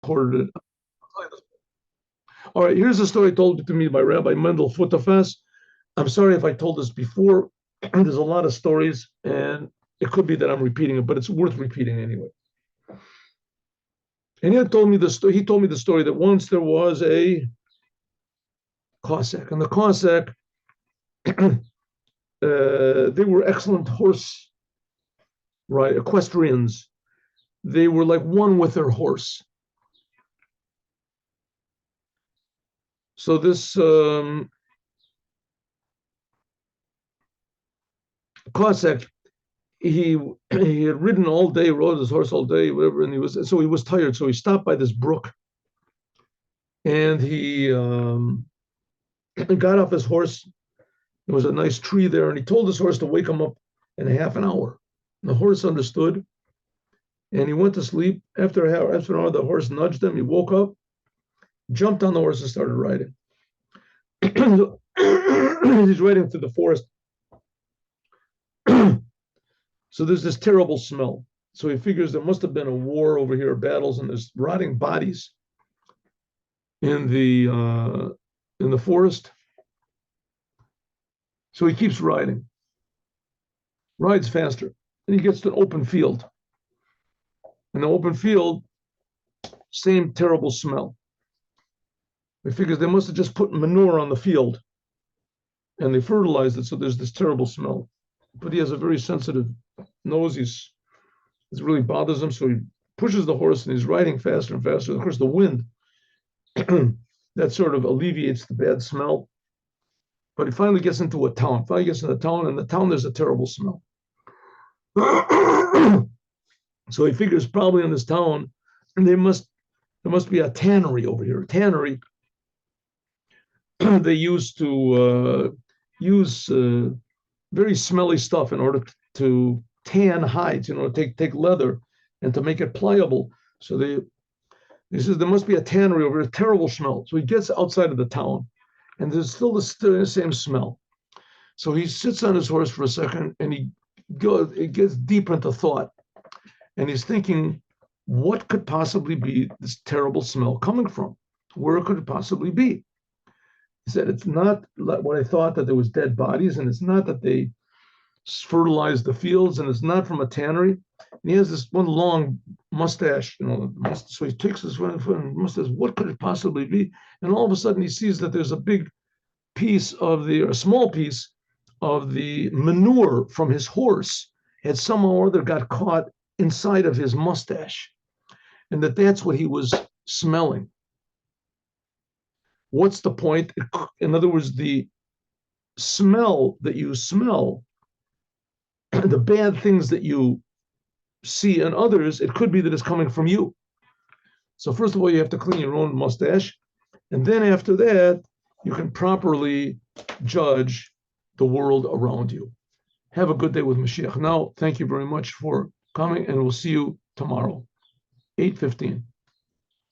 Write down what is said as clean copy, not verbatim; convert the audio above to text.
recorded it. All right, here's a story told to me by Rabbi Mendel Futafas. I'm sorry if I told this before. There's a lot of stories, and it could be that I'm repeating it, but it's worth repeating anyway. And he told me the story that once there was a Cossack, and the Cossack, they were excellent horse, right, equestrians. They were like one with their horse. So this Cossack, he had ridden all day, rode his horse all day, whatever, and he was tired. So he stopped by this brook, and he got off his horse. There was a nice tree there, and he told his horse to wake him up in half an hour. And the horse understood, and he went to sleep. After an hour, the horse nudged him. He woke up, jumped on the horse, and started riding. He's riding through the forest. So there's this terrible smell. So he figures there must have been a war over here, battles, and there's rotting bodies in the forest. So he keeps riding, rides faster, and he gets to an open field. In the open field, same terrible smell. He figures they must have just put manure on the field, and they fertilized it, so there's this terrible smell. But he has a very sensitive nose. It really bothers him, so he pushes the horse, and he's riding faster and faster. Of course, the wind that sort of alleviates the bad smell. But he finally gets into a town. And in the town there's a terrible smell. So he figures probably in this town, and there must be a tannery over here. A tannery they used to use very smelly stuff in order to tan hides, take leather and to make it pliable. So he says there must be a tannery over here, terrible smell. So he gets outside of the town, and there's still the same smell. So he sits on his horse for a second, and it gets deep into thought. And he's thinking, what could possibly be this terrible smell coming from? Where could it possibly be? He said, it's not what I thought, that there was dead bodies, and it's not that they fertilized the fields, and it's not from a tannery. And he has this one long mustache, so he takes his mustache, what could it possibly be? And all of a sudden he sees that there's a small piece of the manure from his horse had somehow or other got caught inside of his mustache, and that's what he was smelling. What's the point? In other words, the smell that you smell, the bad things that you see in others, it could be that it's coming from you. So first of all, you have to clean your own mustache, and then after that, you can properly judge the world around you. Have a good day with Mashiach. Now, thank you very much for coming, and we'll see you tomorrow, 8:15.